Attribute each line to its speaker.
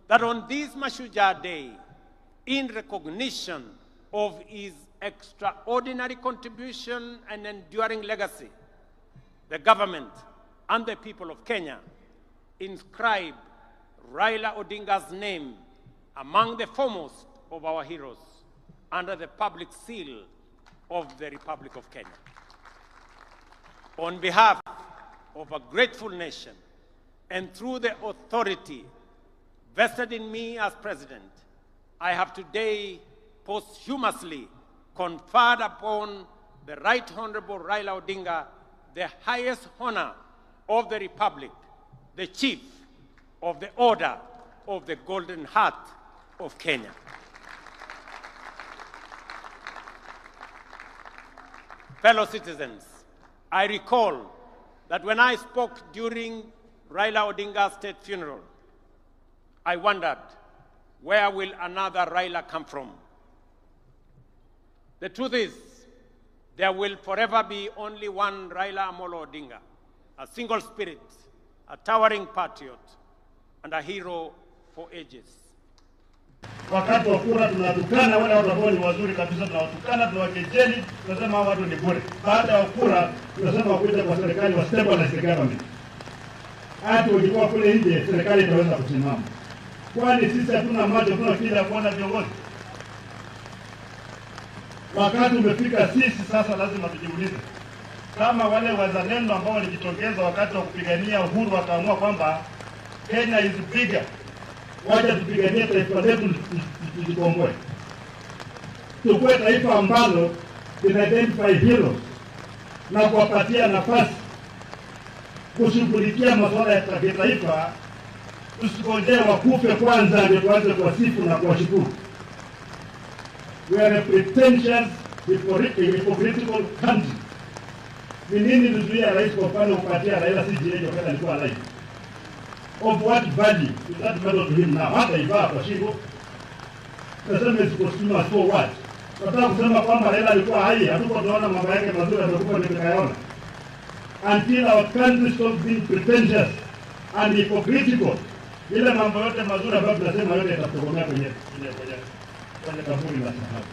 Speaker 1: that on this Mashujaa Day, in recognition of his extraordinary contribution and enduring legacy, the government and the people of Kenya inscribe Raila Odinga's name among the foremost of our heroes under the public seal of the Republic of Kenya. On behalf of a grateful nation and through the authority vested in me as President, I have today posthumously conferred upon the Right Honorable Raila Odinga the highest honor of the Republic, the Chief of the Order of the Golden Heart of Kenya. Fellow citizens, I recall that when I spoke during Raila Odinga's state funeral, I wondered, where will another Raila come from? The truth is, there will forever be only one Raila Amolo Odinga, a single spirit, a towering patriot, and a hero for ages.
Speaker 2: Wakati wa kura tunatukana wale watu ambao ni wazuri kabisa, tunawatukana, tunawakejeli, tunasema watu ni bure. Baada ya kura tunasema kuja kwa serikali wa stabilize government. Hata ukitoa kule nje serikali itaweza kusimama. Kwani sisi hatuna macho, hatuna kila kuona viongozi. Wakati umefika sisi sasa lazima tujiulize. Kama wale wazalendo ambao walijitokeza wakati wa kupigania uhuru wakaamua kwamba Kenya is bigger, wacha tupiganie taifa letu tujikomboe. Tukue taifa ambalo lina-identify heroes na kuwapatia nafasi kushughulikia masuala ya taifa. Tusikojee wakufe kwanza ndio tuanze kuwasifu na kuwashukuru. We are a pretentious, hypocritical country. Ni nini tuzuia rais kwa mfano kupatia Raila CGA wakati alikuwa alive? Of what value is that matter to him now? Hata ivaa kwa shingo. Tunasema is costume for what? Tunataka kusema kwamba Raila alikuwa hai, hatuko tunaona mambo yake mazuri amekuwa nikayaona. Until our country stops being pretentious and hypocritical, ile mambo yote mazuri ambayo tunasema yote yatakutokomea kwenye kampuni la sahabu.